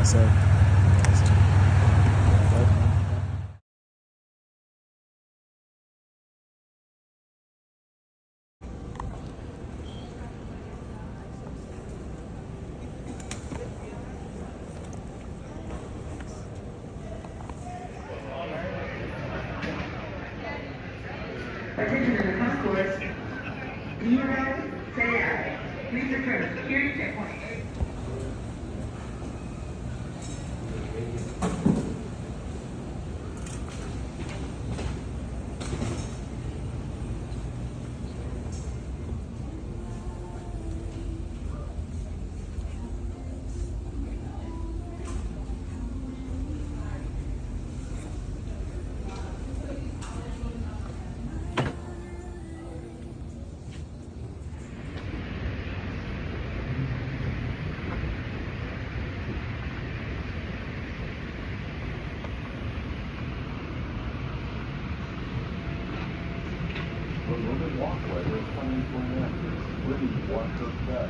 So. Attention in the concourse. Do you know? Say aye. Please return to security checkpoint. Walkway, there's plenty of land. Really walk us back.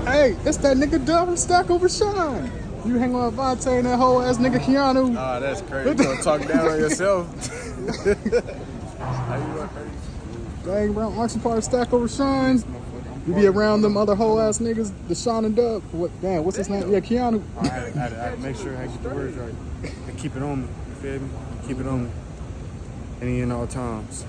Hey, it's that nigga Dub from StackOverShine. You hang on Vontae and that whole ass nigga Keanu. Ah, that's crazy. You gonna talk down on yourself? How you crazy? Gang around Archie Park StackOverShine. You be around them other whole ass niggas, the Sean and Dub. What? Damn, what's his name? Yeah, Keanu. I had to make sure I get the words right and keep it on me. You feel me? Keep it on me. Any and all times.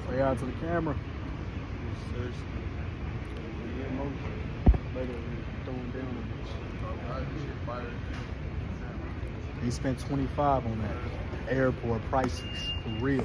Say out to the camera. He spent 25 on that. Airport prices, for real.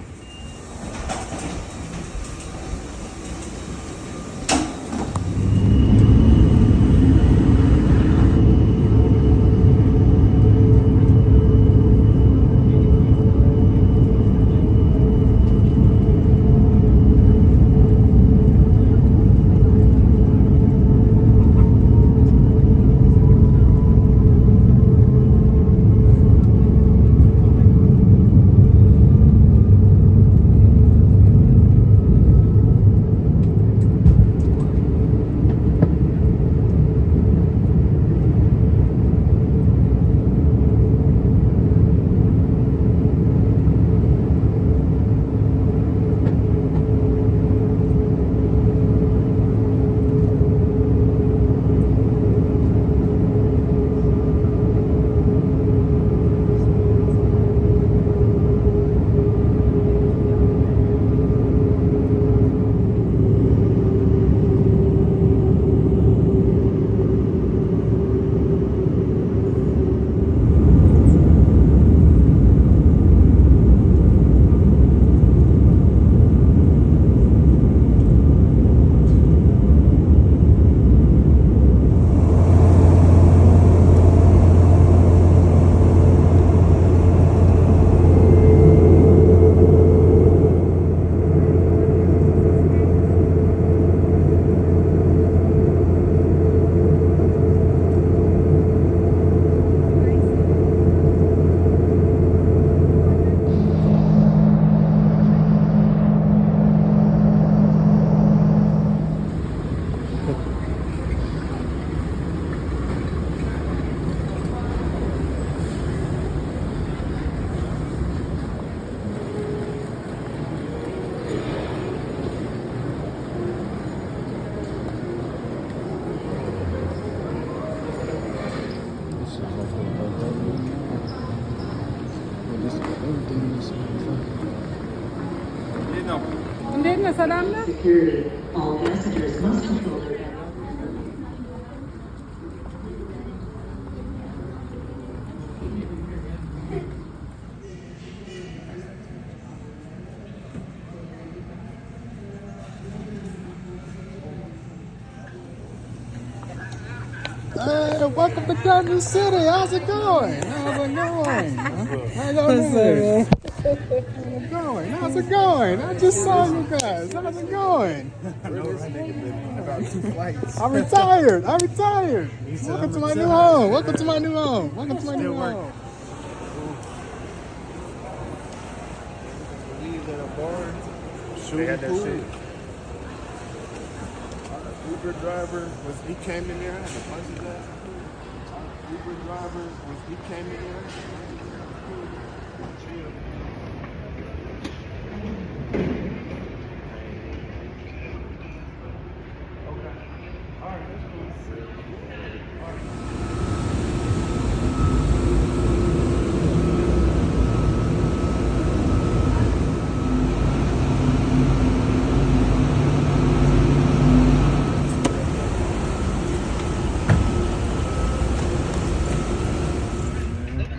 Hindi, salam na. Security. All passengers must control their Welcome to Kansas City. How's it going? How's it going? How y'all doing? How's it going? I just saw you guys. How's it going? I'm retired. Welcome to my new home. Welcome to my new home. They had that shit. Uber driver he came in there, had a bunch of glass of food. Uber driver he came in there, had a bunch of glass of food. Chill. Okay. All right, that's cool.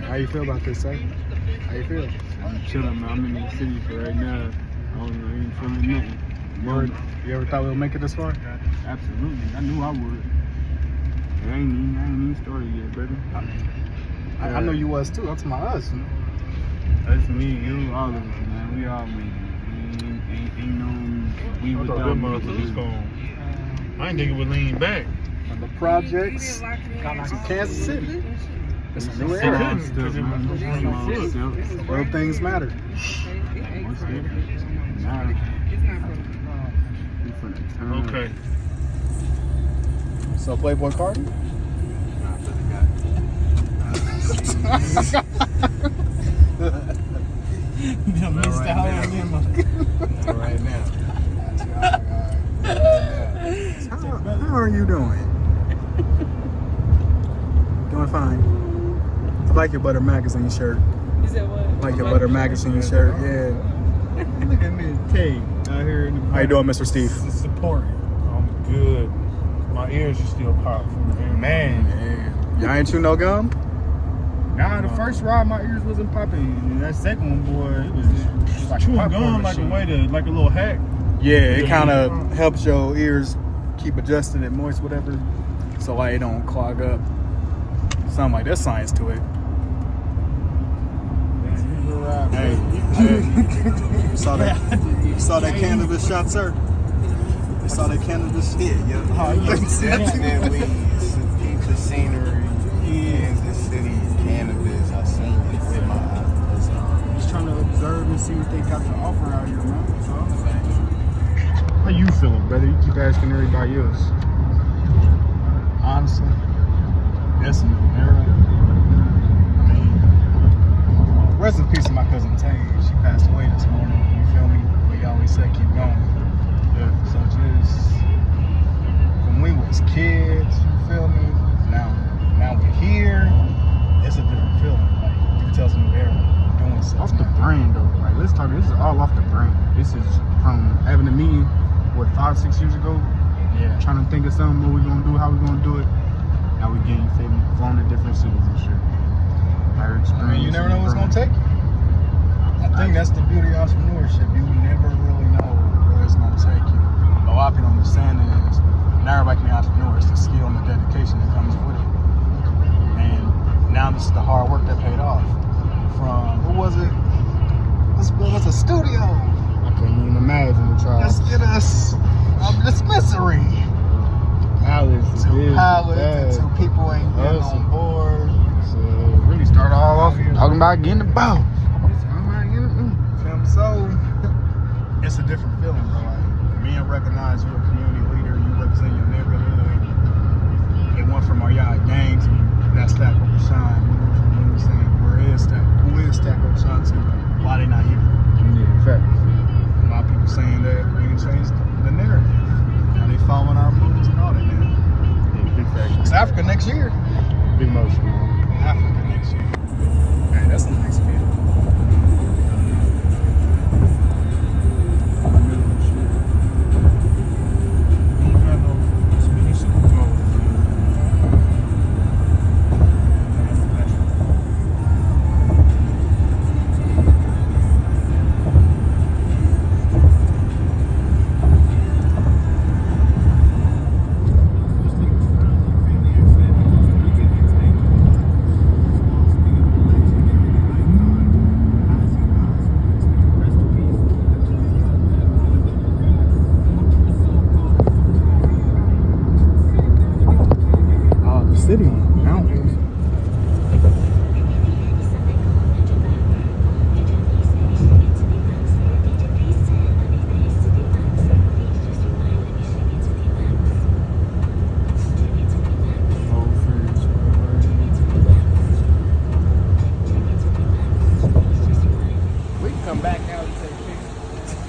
How you feel about this, sir? How you feel? I'm chilling, man. I'm in the city for right now. I ain't feeling nothing. You ever thought we'd make it this far? Absolutely. I knew I would. I ain't even started yet, brother. I know you was too. I'm talking about us. That's me, you, all of us, man. We all made it. Ain't no we I thought without that me. motherfucker was gone. I didn't think it would lean back. The projects to Kansas City. It's a new era. Little things matter. Okay. So Playboy Cardi? You missed out on him. Right now. How are you doing? Doing fine. I like your Butter Magazine shirt. You said what? I like your Butter Magazine shirt, yeah. Look at me, K, out here in the How you doing, Mr. Steve? Support. I'm good. My ears are still popped from the air. Man. Y'all ain't chew no gum? Nah, the first ride my ears wasn't popping. And that second one, boy, it was like Chewing popcorn gum like a machine. way to, like a little hack. Yeah, it kind of helps your ears keep adjusted and moist, whatever, so like it don't clog up. Something like there's science to it. Hey, you saw that cannabis shot, sir? You saw that cannabis? Yeah. Definitely keep the scenery in the city. Cannabis, I seen it with my eyes. Just trying to observe and see what they got to offer out here, man. So, How you feeling, brother? You keep asking everybody else. Honestly, it's a new era. I mean, rest in peace to my cousin Tay. She passed away this morning. You feel me? We always say keep going. Yeah. So just when we was kids, you feel me? Now we're here. It's a different feeling. Like you can tell it's a new era. Doing stuff off the now. brand, though. Like, let's talk. This is all off the brand. This is from having a meeting, 5-6 years ago, Yeah. trying to think of something, what we gonna do, how we gonna do it. Now we getting flown to different cities and shit. Our experience. I mean, you never know what's gonna take you. I think that's the beauty of entrepreneurship. You never really know where it's gonna take you. But a lot of people don't understand is not everybody can be an entrepreneur. It's the skill and the dedication that comes with it. And now this is the hard work that paid off. From what was it? This was a studio. I couldn't even imagine the trial. Let's get us a dispensary. Palace, Two pilots and two people ain't getting Awesome. on board. So really start all off talking about getting the boat. So it's a different feeling, bro. Like, being recognized, you're a community leader, you represent your neighborhood. It went from our yard gang to that StackOverShine. We went from really saying, who is StackOverShine to why they not here? Yeah, fact. A lot of people saying that we can change the narrative. Now they following our moves and all that now. Yeah, big fact. It's Africa next year. Big motion, man. Africa next year. Man, that's a nice feeling.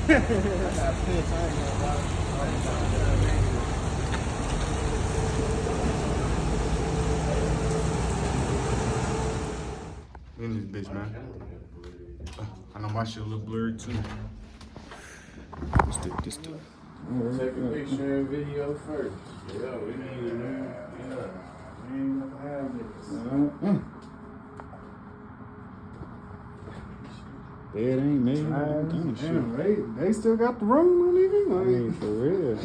In this bitch, man. I know my shit a little blurry too. This the. Take a picture and video first. Yeah, we need a new. Yeah, we ain't gonna have this. It ain't me. Damn, they still got the room, nigga. I mean, for real.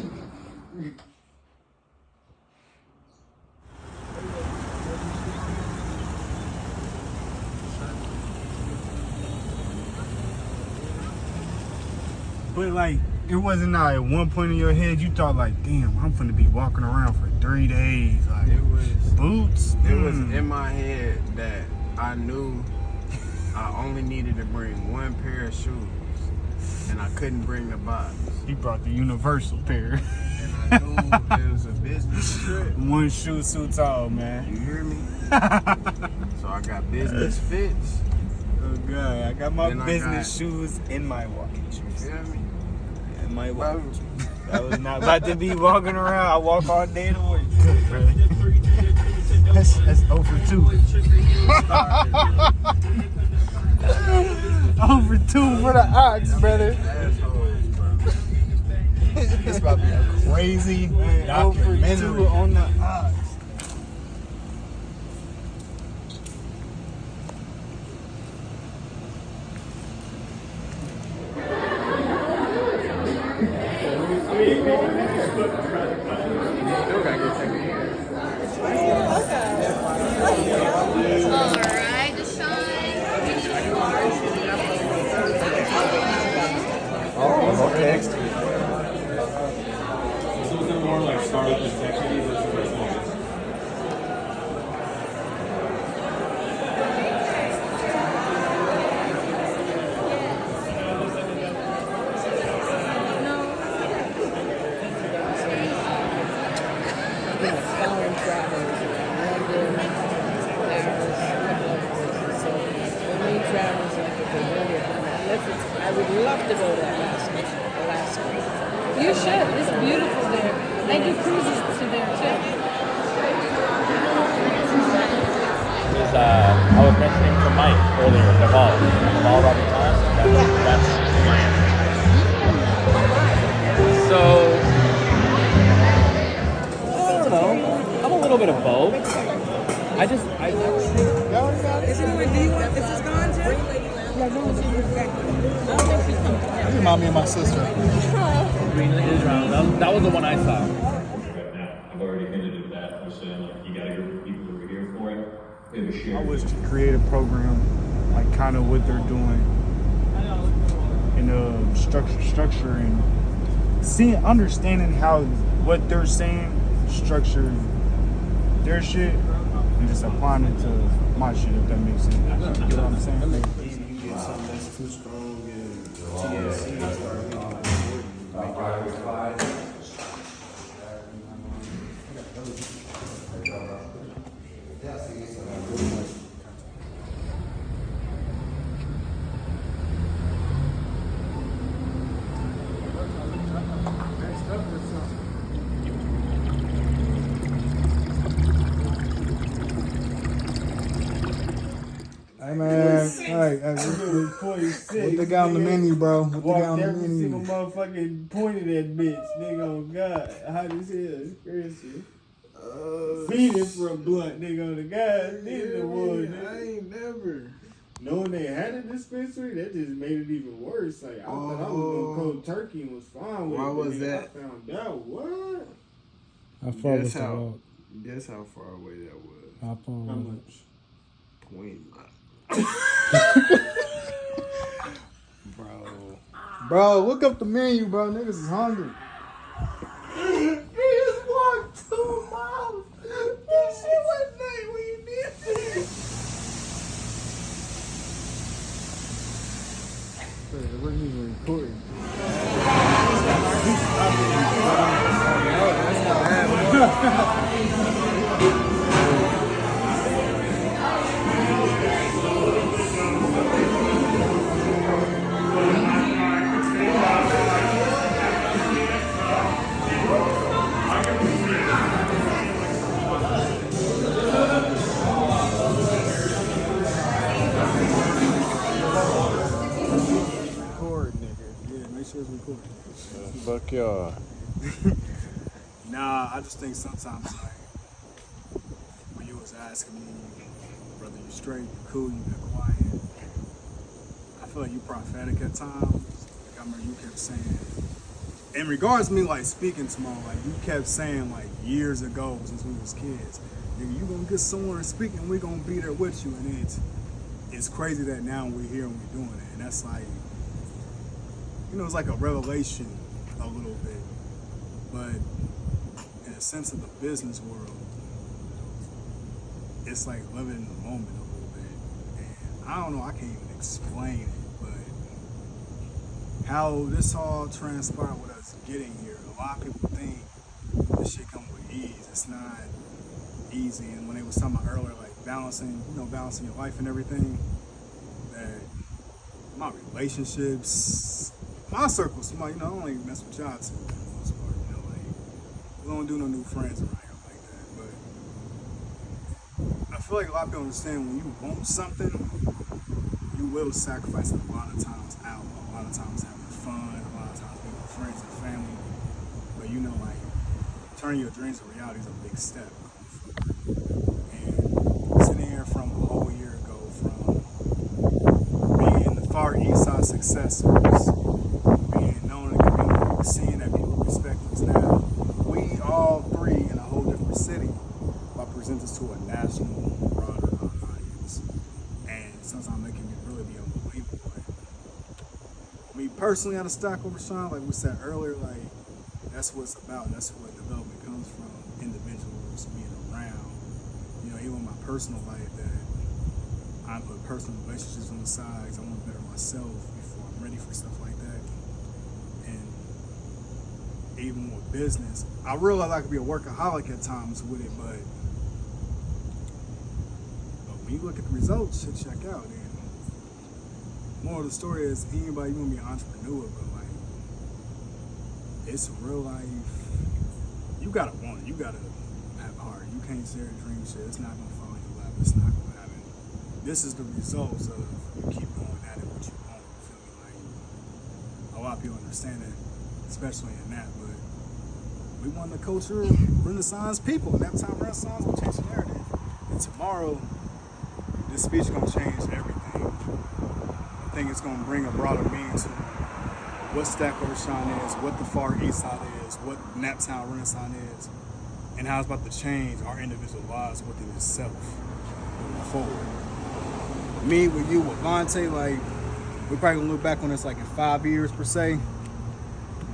But like, it wasn't at one point in your head you thought like, damn, I'm finna be walking around for 3 days. Like, It was boots. It was in my head that I knew I only needed to bring one pair of shoes, and I couldn't bring the box. He brought the universal pair. And I knew it was a business trip. One shoe suits all, man. You hear me? So I got business fits. Oh god, I got my Then I business got- shoes in my walking shoes. You feel me? In my walking shoes. I was not about to be walking around. I walk all day to work, brother. That's over 2. Over 2 for the ox, brother. Assholes, bro. It's about to be a crazy Over 2 documentary. on the ox. Still gotta get taken care of. Alright, Deshaun. Oh, okay. So is it more like startup executives or something like this? Foreign travelers, London, Paris, a couple of places. So the main travels like if they really I would love to go to Alaska. You should. It's beautiful there. They do cruises to there too. I was mentioning to Mike earlier, Naval Robert Thomas. That's Miami. So I don't know. I'm a little bit of both. I've never seen. Is it where do you want this is gone to? You remind me of my sister. Greenland is around. That was the one I saw. I've already hinted at that. I was saying, like, you got a group of people who are here for it. We have a shared I was to create a program, like kind of what they're doing, in structure and understanding how what they're saying structure their shit and just applying it to my shit, if that makes sense. You know what I'm saying? You get something that's too strong and TNC start getting Hey man, hey, what they got on the menu, bro? What they got Walked on the every single menu? motherfucking point of that bitch, nigga. On God, hot as hell, it's crazy. Feeding for a blunt, nigga. On the guys, nigga, the wood. I ain't never. Knowing they had a dispensary, that just made it even worse. Like I thought I was gonna cold turkey and was fine with Why it. but was nigga, that? I found out what? How far was Guess the how? walk? Guess how far away that was? How far How was it? much? 20 miles. Bro, look up the menu, bro. Niggas is hungry. You just walked 2 miles. That shit was night when you did this. We're even recording. Make sure it's recording. Fuck y'all. Nah, I just think sometimes, like, when you was asking me whether you straight, you cool, you been quiet, I feel like you prophetic at times. Like, I remember you kept saying, in regards to me, like, speaking tomorrow, like, you kept saying, like, years ago, since we was kids, nigga, you gonna get somewhere and speak, and we gonna be there with you, and it's crazy that now we're here and we're doing it, and that's like, you know, it's like a revelation a little bit, but in a sense of the business world, it's like living in the moment a little bit, and I don't know, I can't even explain it, but how this all transpired with us getting here, a lot of people think this shit comes with ease. It's not easy, and when they was talking about earlier, like balancing your life and everything, that my relationships, my circle's small, you know, I don't even mess with y'all too, for the most part, you know, like, we don't do no new friends around here like that, but I feel like a lot of people understand when you want something, you will sacrifice a lot of times out, a lot of times having fun, a lot of times being with friends and family, but you know, like, turning your dreams to reality is a big step. And sitting here from a whole year ago, from being the far east side successors, being known in the community, seeing that people respect us now, we all three in a whole different city, but present us to a national, broader audience. And sometimes it can really be unbelievable. Like, me personally, out of StackOverShine, like we said earlier, like, that's what it's about. That's what development comes from. Individuals being around. You know, even in my personal life, that I put personal relationships on the side because I want to better myself before I'm ready for stuff like that. And even with business, I realize I could be a workaholic at times with it, but when you look at the results, shit check out. And moral of the story is, anybody, you want to be an entrepreneur, but like, it's real life. You gotta want it. You gotta have heart. You can't say a dream shit. It's not gonna fall in your lap. It's not gonna happen. This is the results of you keep going at it what you want. You feel me? Like, a lot of people understand that, especially in that. But we want the culture Renaissance people, and that time Renaissance will change the narrative. And tomorrow, this speech is gonna change everything. I think it's gonna bring a broader meaning to what StackOverShine is, what the Far East Side is, what Naptown Renaissance is, and how it's about to change our individual lives within itself moving forward. Me, with you, with Vontae, like, we're probably gonna look back on this like in 5 years per se.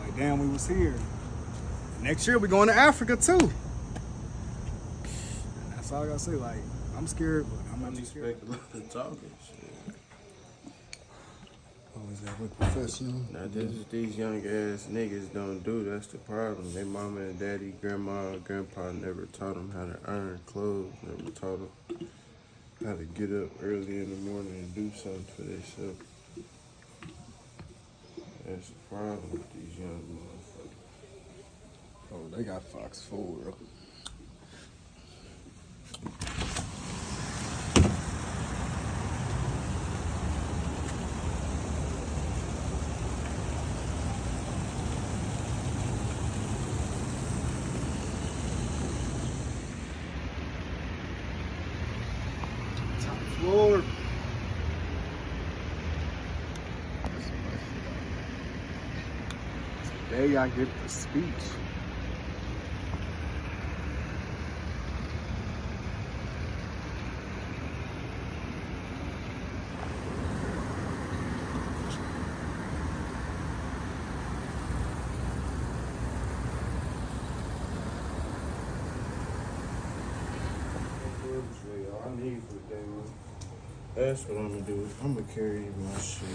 Like, damn, we was here. Next year, we're going to Africa too. And that's all I gotta say. Like, I'm scared, but I'm not too scared. Expect a lot of talking shit. Always that look professional. Now, this is these young ass niggas don't do. That's the problem. They mama and daddy, grandma, grandpa never taught them how to earn clothes. Never taught them how to get up early in the morning and do something for themselves. That's the problem with these young motherfuckers. Oh, they got Fox Forward. Lord. Today I get the speech. I need for the day, man. That's what I'm gonna do. I'm gonna carry my shit.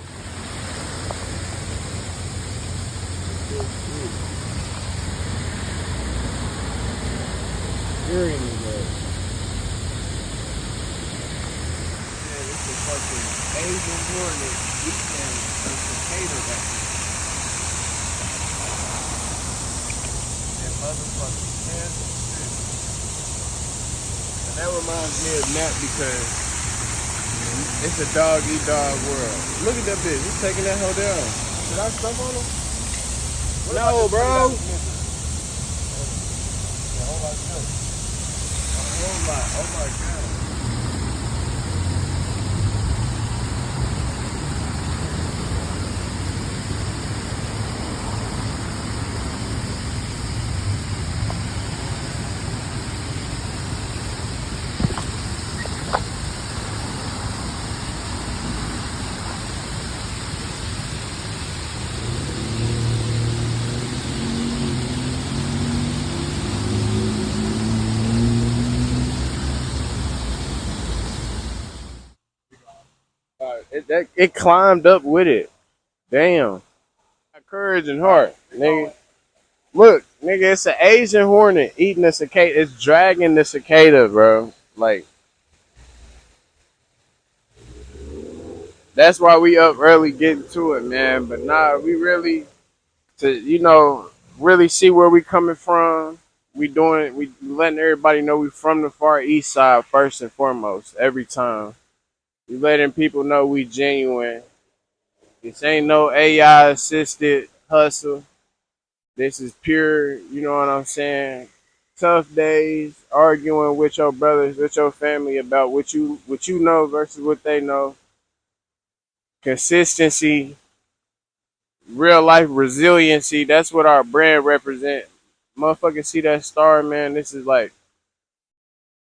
Carrying me, man. Man, it's a fucking Asian morning weekend for cicadas back here. That motherfucking Kansas shit. And that reminds me of Nat because it's a dog-eat-dog world. Look at that bitch. He's taking that hoe down. Should I stump on him? No, bro. Oh my God. It climbed up with it. Damn. Got courage and heart, nigga. Look, nigga, it's an Asian hornet eating a cicada. It's dragging the cicada, bro. Like, that's why we up early getting to it, man. But nah, we really, really see where we coming from. We letting everybody know we from the far east side first and foremost, every time. We letting people know we genuine. This ain't no AI assisted hustle. This is pure, you know what I'm saying? Tough days, arguing with your brothers, with your family about what you know versus what they know. Consistency, real life resiliency. That's what our brand represent. Motherfuckers see that star, man. This is like,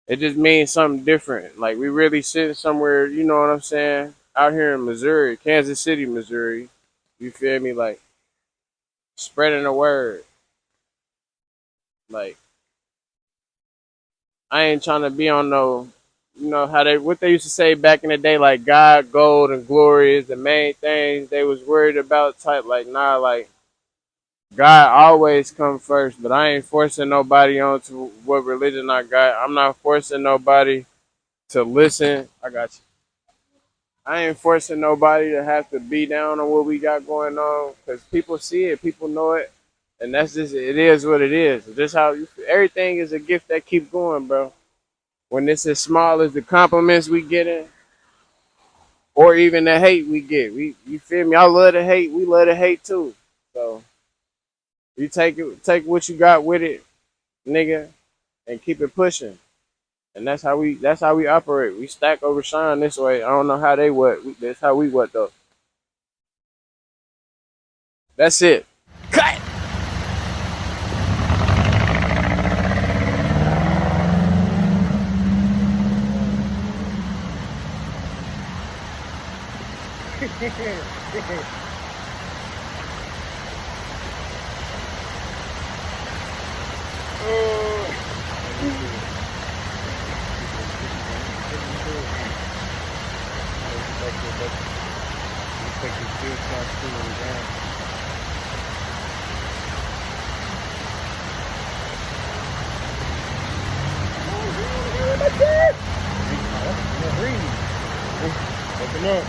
it just means something different. Like, we really sitting somewhere, you know what I'm saying? Out here in Missouri, Kansas City, Missouri. You feel me? Like, spreading the word. Like, I ain't trying to be on no, what they used to say back in the day, like God, gold, and glory is the main things they was worried about. Type like, nah, like God always come first, but I ain't forcing nobody onto what religion I got. I'm not forcing nobody to listen. I got you. I ain't forcing nobody to have to be down on what we got going on, because people see it, people know it, and that's just, it is what it is. It's just how everything is a gift that keep going, bro. When it's as small as the compliments we getting, or even the hate we get, you feel me? I love the hate. We love the hate too. So you take what you got with it, nigga, and keep it pushing. And that's how we operate. We stack over shine this way. I don't know how they what. That's how we what though. That's it. Cut. Open up.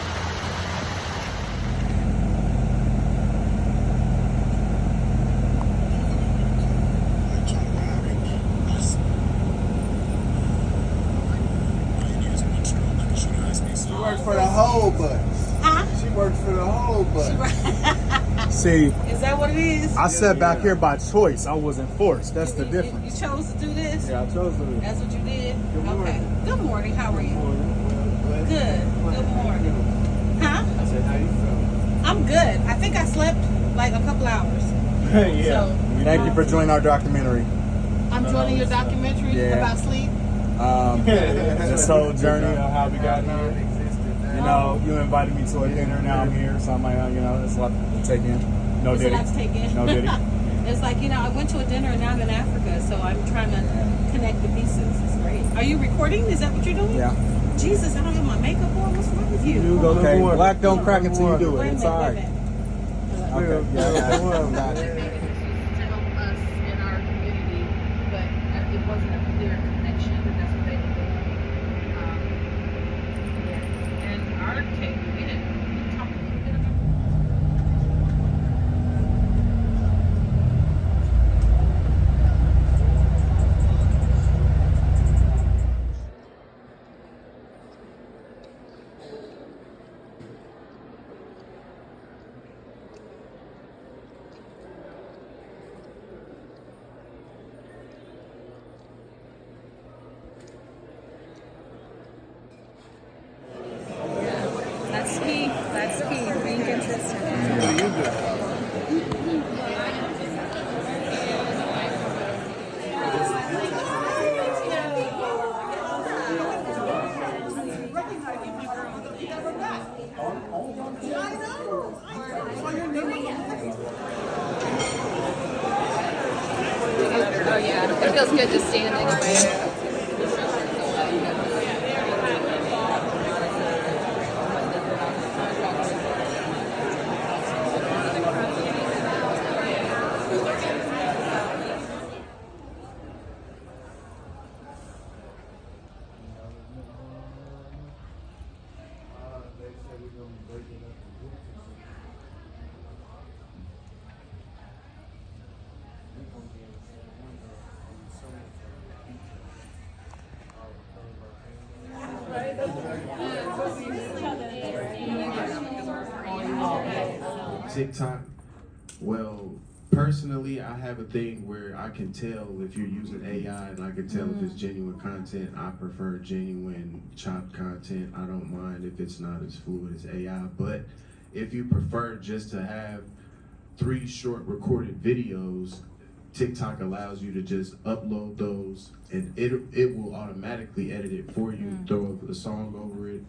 She works for the whole bus. Huh? She works for the whole bus. See, Is that what it is? I sat back here by choice. I wasn't forced. That's the difference. You chose to do this? Yeah, I chose to do it. That's what you did? Good morning. Okay. Good morning. How are you? Good. Good morning. Huh? I said, how you feel? I'm good. I think I slept like a couple hours. Yeah. So, Thank you for joining our documentary. I'm joining your documentary Yeah. about sleep. This whole journey of how we got here. You know, you invited me to a dinner. Now I'm here, so I'm like, it's a lot to take in. No It's diddy. a lot to take in. No diddy. It's like, I went to a dinner and now I'm in Africa, so I'm trying to connect the pieces. It's great. Are you recording? Is that what you're doing? Yeah. Jesus, I don't have my makeup on. What's wrong with you? Okay. Black don't crack until you do Wait it. a It's minute, all wait a right. minute. Okay. Yeah, I got it. to help us in our community, but it wasn't a clear connection, and that's what they were doing. Yeah. And our take, we didn't talk a little bit about So yeah, it feels good just standing away. TikTok. Well, personally, I have a thing where I can tell if you're using AI, and I can tell if it's genuine content. I prefer genuine chopped content. I don't mind if it's not as fluid as AI. But if you prefer just to have 3 short recorded videos, TikTok allows you to just upload those, and it will automatically edit it for you, throw a song over it,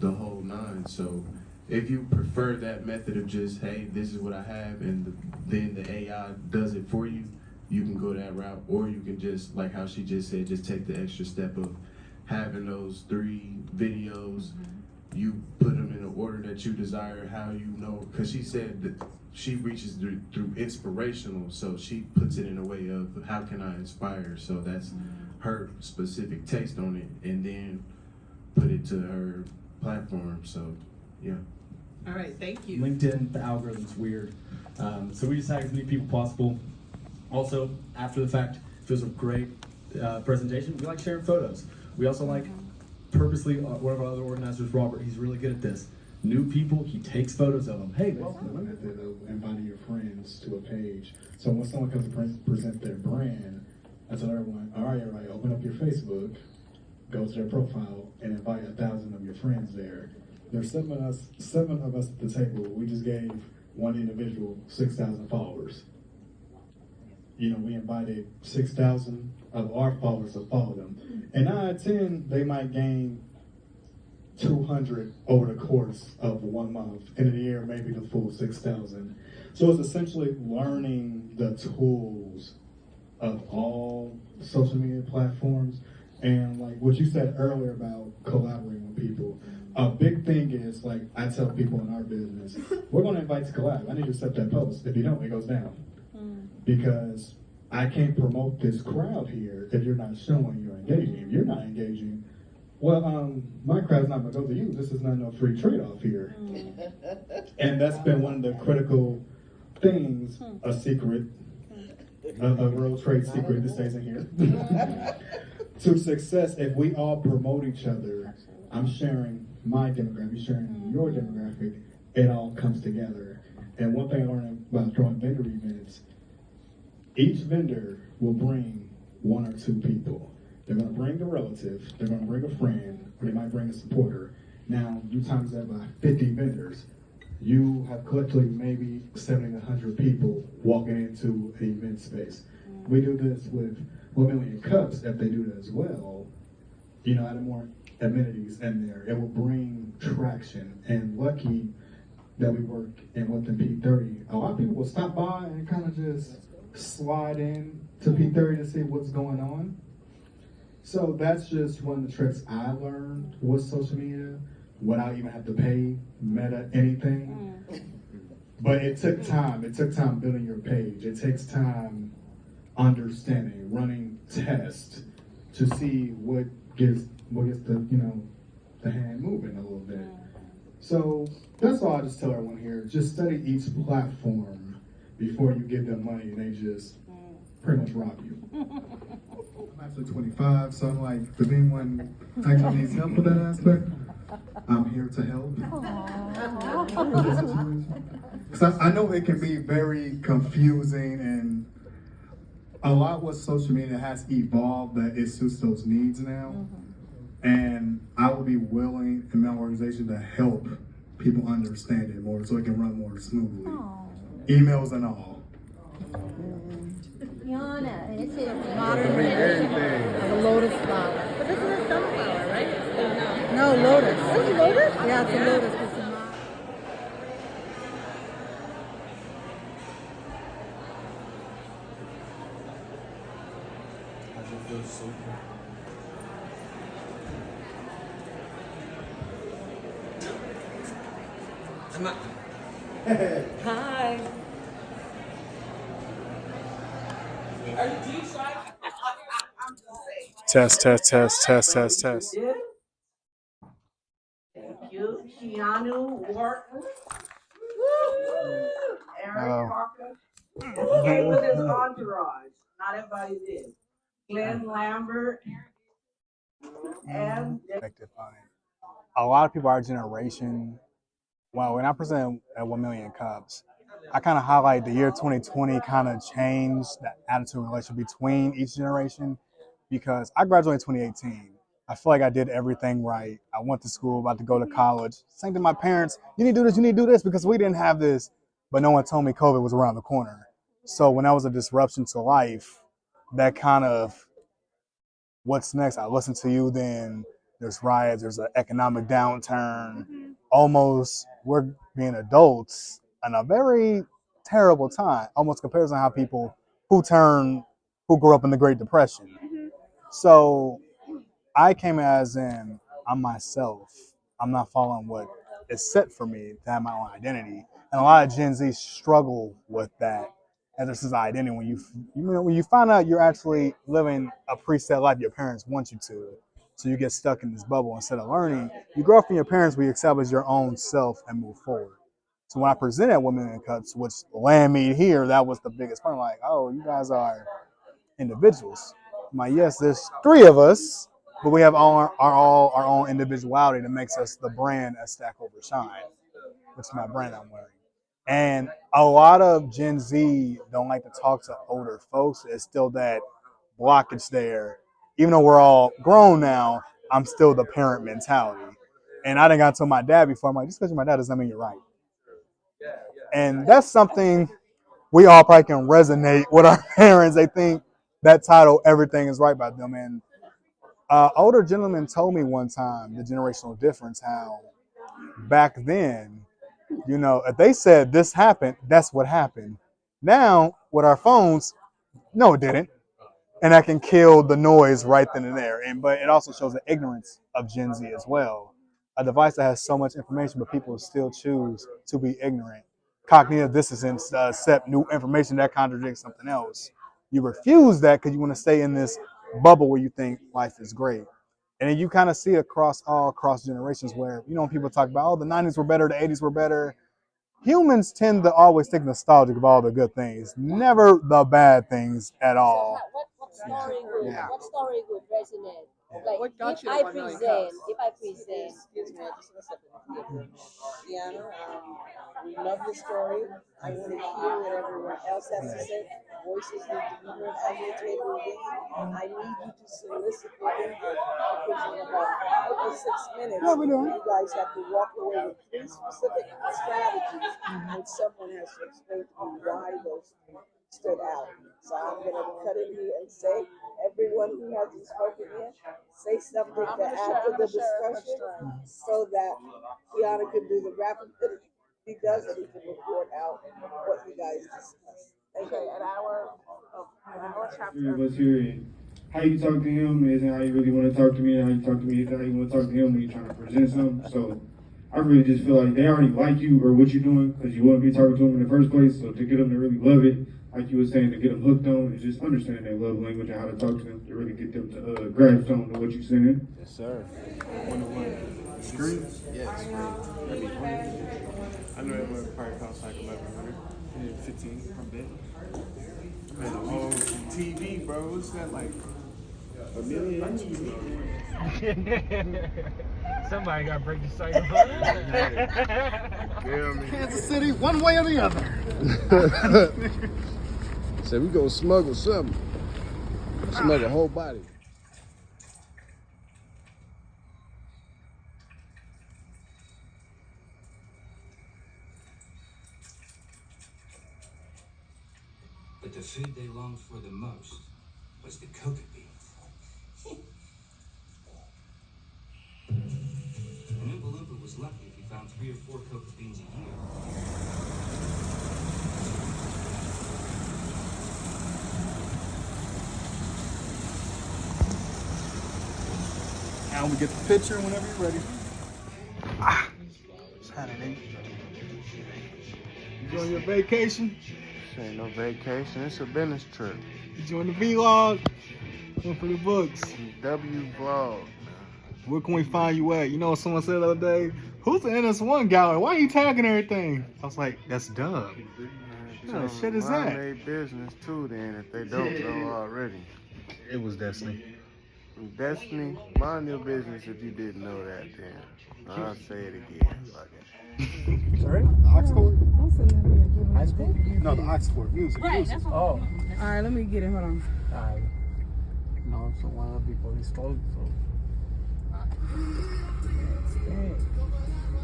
the whole 9. So if you prefer that method of just, hey, this is what I have, and then the AI does it for you, you can go that route. Or you can just, like how she just said, just take the extra step of having those 3 videos. You put them in the order that you desire, how you know, because she said that she reaches through inspirational, so she puts it in a way of how can I inspire, so that's her specific taste on it, and then put it to her platform. So yeah. All right, thank you. LinkedIn, the algorithm's weird. So we just tag as many people possible. Also, after the fact, if it was a great presentation, we like sharing photos. We also like purposely, one of our other organizers, Robert, he's really good at this. New people, he takes photos of them. Hey, welcome. The method of inviting your friends to a page. So when someone comes to present their brand, I tell everyone, all right, everybody, open up your Facebook, go to their profile, and invite 1,000 of your friends there. There's 7 of us at the table. We just gave one individual 6,000 followers. You know, we invited 6,000 of our followers to follow them. And 9 out of 10, they might gain 200 over the course of 1 month, and in a year, maybe the full 6,000. So it's essentially learning the tools of all social media platforms. And like what you said earlier about collaborating with people, a big thing is, like I tell people in our business, we're going to invite to collab. I need you to accept that post. If you don't, it goes down. Because I can't promote this crowd here if you're not showing you're engaging. If you're not engaging, well, my crowd's not going to go to you. This is not no free trade-off here. And that's been one of the critical things, a secret, a real trade secret that stays in here. To success, if we all promote each other, I'm sharing my demographic, you're sharing your demographic, it all comes together. And one thing I learned about throwing vendor events, each vendor will bring 1 or 2 people. They're going to bring a relative, they're going to bring a friend, or they might bring a supporter. Now, you times that by 50 vendors, you have collectively maybe 70 to 100 people walking into an event space. We do this with 1 million cups. If they do that as well, you know, adding more amenities in there, it will bring traction. And lucky that we work in within P30, a lot of people will stop by and kind of just slide in to P30 to see what's going on. So that's just one of the tricks I learned with social media without even have to pay Meta anything. But it took time. It took time building your page. It takes time understanding, running tests to see what gets the, you know, the hand moving a little bit. So that's all I just tell everyone here. Just study each platform before you give them money and they just pretty much rob you. I'm actually 25, so I'm like, if anyone actually needs help with that aspect, I'm here to help. Because I know it can be very confusing, and a lot what social media has evolved that it suits those needs now. And I will be willing in my organization to help people understand it more so it can run more smoothly. Emails and all. Yana, it's a modern a lotus flower. But this is a sunflower, right? No, lotus. This is lotus? Yeah, it's a lotus. It's a Hi. Test. Thank you. Keanu Wharton. Eric Parker. He came with his entourage. Not everybody did. Glenn Lambert and A lot of people our generation, well, when I present at 1 Million Cups, I kind of highlight the year 2020 kind of changed the attitude and relationship between each generation because I graduated in 2018. I feel like I did everything right. I went to school, about to go to college. Same to my parents, you need to do this because we didn't have this, but no one told me COVID was around the corner. So when that was a disruption to life, that kind of, what's next? I listen to you, then there's riots, there's an economic downturn. Almost we're being adults in a very terrible time, almost compares to how people who grew up in the Great Depression. So I came as in, I'm myself. I'm not following what is set for me to have my own identity. And a lot of Gen Z struggle with that as this is identity. When you find out you're actually living a preset life your parents want you to, so you get stuck in this bubble instead of learning, you grow up from your parents, but you establish your own self and move forward. So when I presented at Women in Cups, which land me here, that was the biggest point. Like, oh, you guys are individuals. I'm like, yes, there's three of us, but we have all our own individuality that makes us the brand at StackOverShine, which is my brand I'm wearing. And a lot of Gen Z don't like to talk to older folks. It's still that blockage there. Even though we're all grown now, I'm still the parent mentality. And I done got to my dad before. I'm like, just because you're my dad doesn't mean you're right. And that's something we all probably can resonate with our parents. They think that title, everything is right by them. And older gentleman told me one time the generational difference, how back then, if they said this happened, that's what happened. Now, with our phones, no, it didn't. And that can kill the noise right then and there. But it also shows the ignorance of Gen Z as well. A device that has so much information, but people still choose to be ignorant. Cognitive dissonance, accept new information that contradicts something else. You refuse that because you want to stay in this bubble where you think life is great. And then you kind of see across generations where, when people talk about, the 90s were better, the 80s were better. Humans tend to always think nostalgic of all the good things, never the bad things at all. What story would resonate? Like if I present, Excuse me, I just want to step in. Deanna, we love your story. I want to hear what everyone else has to say. Voices need to be heard at your table. I need you to solicit your input because in about 6 minutes, you guys have to walk away with 3 specific strategies, and someone has to explain to me why those stood out. So I'm going to cut in here and say, everyone who hasn't spoken yet, say something to add to the discussion so that Kiana can do the rapid finish. He does, and he can report out what you guys discussed. Okay, at our chapter. How you talk to him isn't how you really want to talk to me, and how you talk to me isn't how you want to talk to him when you're trying to present something. So I really just feel like they already like you or what you're doing because you wouldn't be talking to them in the first place. So to get them to really love it, like you were saying, to get them hooked on and just understand their love language and how to talk to them, to really get them to grasp on to what you're saying. Yes, sir. Screen? Yeah, screen. That'd be 100. I know it would probably cost like 1,100. And 15 from bed. Man, the whole TV, bro, it's got like a million. Somebody got to break the cycle. Kansas City, one way or the other. Said we gonna smuggle something. Smuggle a whole body. But the food they longed for the most was the coca beans. And Oompa Loompa was lucky if he found 3 or 4 coca beans a year. Now we get the picture whenever you're ready. What's happening? You doing your vacation? This ain't no vacation, it's a business trip. You doing the vlog? Going for the books. W vlog. Where can we find you at? You know what someone said the other day? Who's the NS1 gallery? Why are you tagging everything? I was like, that's Dub. What kind of shit is that? Their business too then if they don't know already. It was Destiny. Destiny, mind your business if you didn't know that then. I'll say it again. Fuck it. Sorry? Oxford? High school? No, the Oxford music. Right, that's what All right, let me get it. Hold on. Alright. No, so why not people he spoke?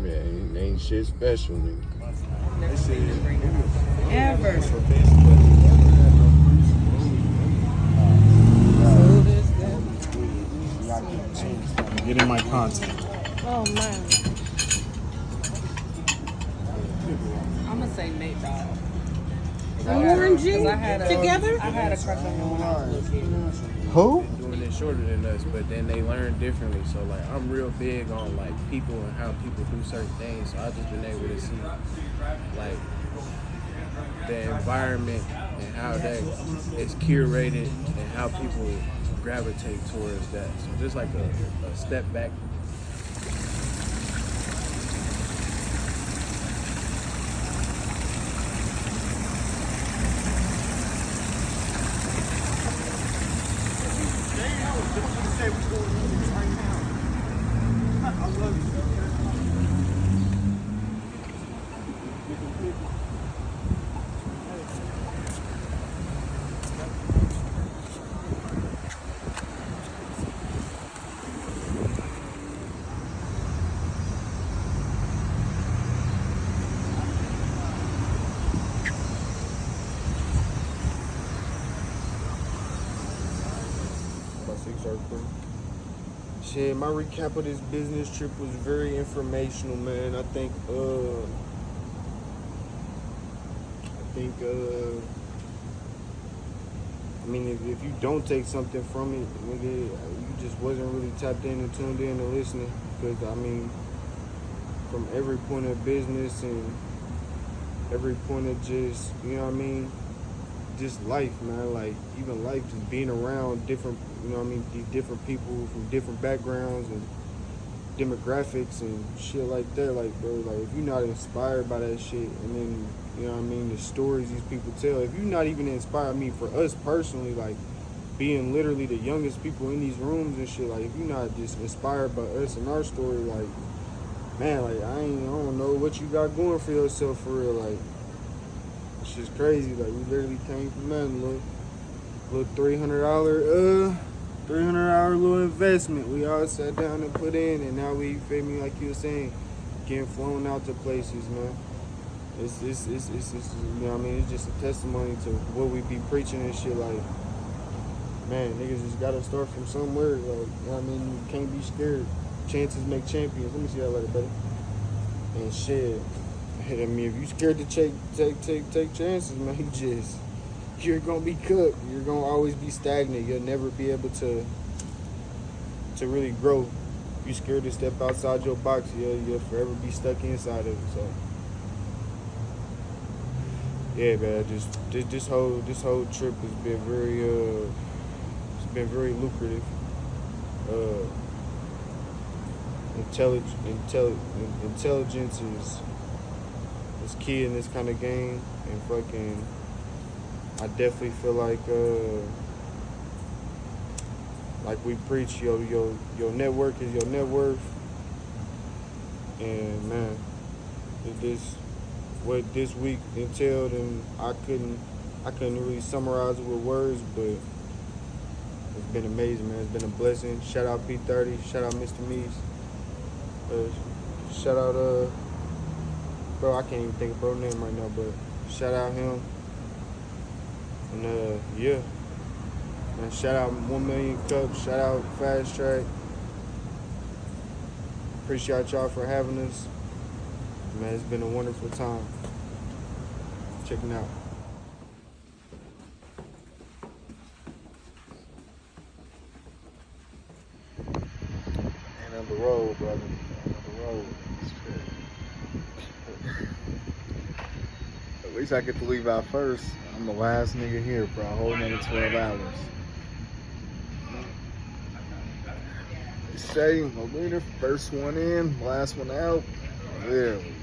Yeah, ain't shit special, nigga. Ever. Get in my content. Oh man. I'm gonna say Nate Dogg. Orangey together? I had a crush on him when I was a little kid. Who? Doing it shorter than us, but then they learn differently. So like, I'm real big on like people and how people do certain things. So I just been able to see like the environment and how that is curated and how people gravitate towards that. So just like a step back. Shit, my recap of this business trip was very informational, man. I think I mean, if you don't take something from it, nigga, you just wasn't really tapped in and tuned in and listening. Because, I mean, from every point of business and every point of just, you know what I mean, just life, man. Like, even life, just being around different, you know what I mean, these different people from different backgrounds and demographics and shit like that. Like, bro, like, if you're not inspired by that shit, and then, you know what I mean, the stories these people tell, if you're not even inspired, I mean, for us personally, like, being literally the youngest people in these rooms and shit, like, if you're not just inspired by us and our story, like, man, like, I don't know what you got going for yourself for real, like, it's just crazy. Like, we literally came from nothing, little $300 little investment we all sat down and put in, and now we, feel me, like you were saying, getting flown out to places, man. It's you know what I mean, it's just a testimony to what we be preaching and shit. Like, man, niggas just gotta start from somewhere. Like, you know what I mean, you can't be scared. Chances make champions. Let me see that letter, buddy. And shit, I mean, if you scared to take chances, man, you're gonna be cooked. You're gonna always be stagnant. You'll never be able to really grow. If you're scared to step outside your box, you'll forever be stuck inside of it. So, yeah, man, this whole trip has been very lucrative. Intelligence is key in this kind of game, and fucking, I definitely feel like we preach, your network is your net worth, and man, what this week entailed, and I couldn't really summarize it with words, but it's been amazing, man. It's been a blessing. Shout out P30, shout out Mr. Meese, shout out bro, I can't even think of bro name right now, but shout out him. And yeah, man, shout out 1 Million Cups, shout out Fast Track. Appreciate y'all for having us. Man, it's been a wonderful time. Checking out. road, brother. On the road. At least I get to leave out first. I'm the last nigga here for a whole nother 12 hours. They say, no leader, first one in, last one out. Literally.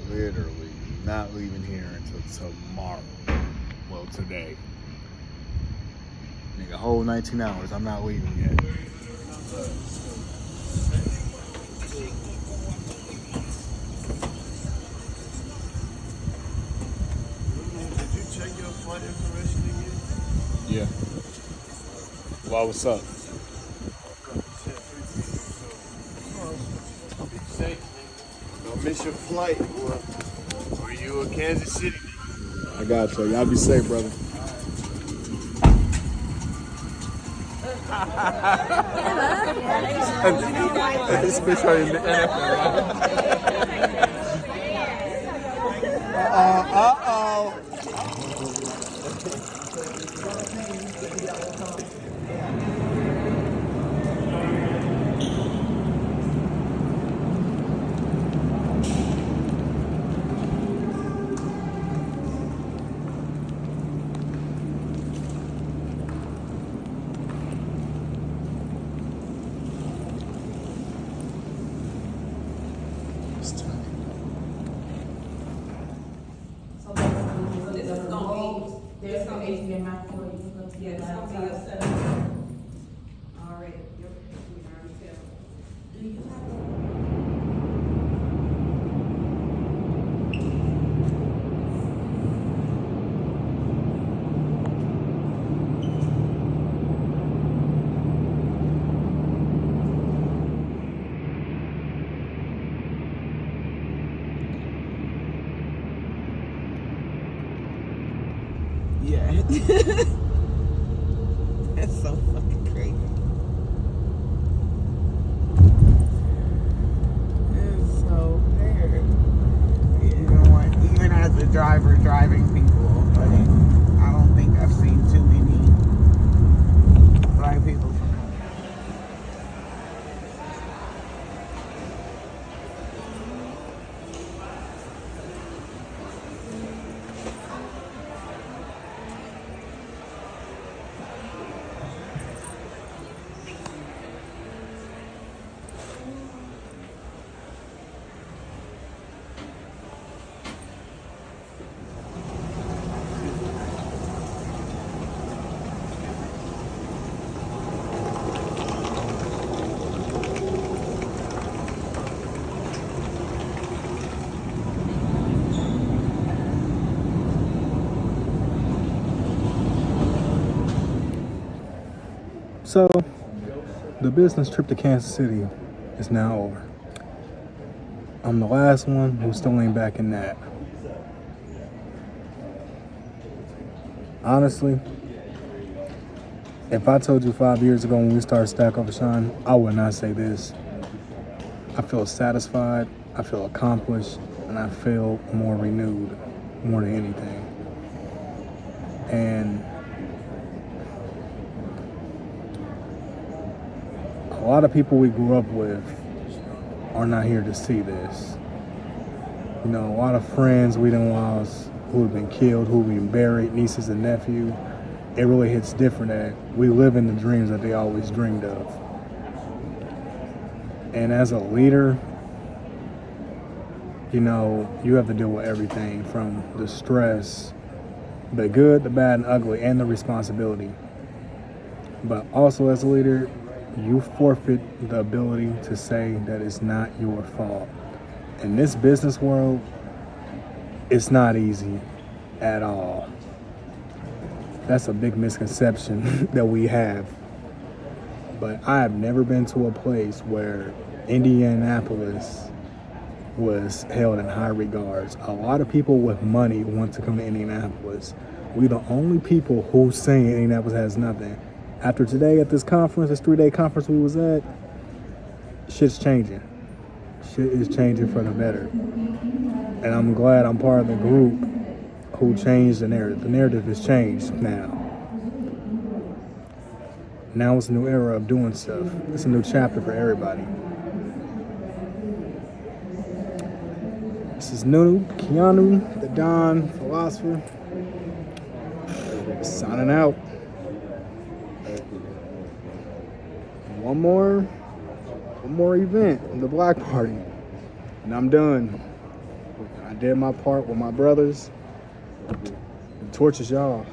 Literally not leaving here until tomorrow. Well, today. Nigga, whole 19 hours. I'm not leaving yet. Did you check your flight information again? Yeah. Why, what's up? Be safe. Don't miss your flight, boy. Or you in Kansas City? I got you. Y'all be safe, brother. This bitch right in the NFL. Uh-oh. There's no HDMI for you. Yeah, it's gonna be a setup. Already. Yep. We already tell. Do you have Yeah. That's so fucking crazy. It's so weird. Even as a driver driving people, but I don't think I've seen too many black people from So, the business trip to Kansas City is now over. I'm the last one who still ain't back in that. Honestly, if I told you 5 years ago when we started StackOverShine, I would not say this. I feel satisfied, I feel accomplished, and I feel more renewed, more than anything. And a lot of people we grew up with are not here to see this. You know, a lot of friends we done lost who have been killed, who have been buried, nieces and nephews. It really hits different that we live in the dreams that they always dreamed of. And as a leader, you know, you have to deal with everything from the stress, the good, the bad, and ugly, and the responsibility. But also as a leader, you forfeit the ability to say that it's not your fault. In this business world, it's not easy at all. That's a big misconception that we have. But I have never been to a place where Indianapolis was held in high regards. A lot of people with money want to come to Indianapolis. We're the only people who saying Indianapolis has nothing. After today at this conference, this 3-day conference we was at, shit's changing. Shit is changing for the better. And I'm glad I'm part of the group who changed the narrative. The narrative has changed now. Now it's a new era of doing stuff. It's a new chapter for everybody. This is Nunu, Keanu, the Don, philosopher, signing out. One more event, the Black Party, and I'm done. I did my part with my brothers. The torch is y'all.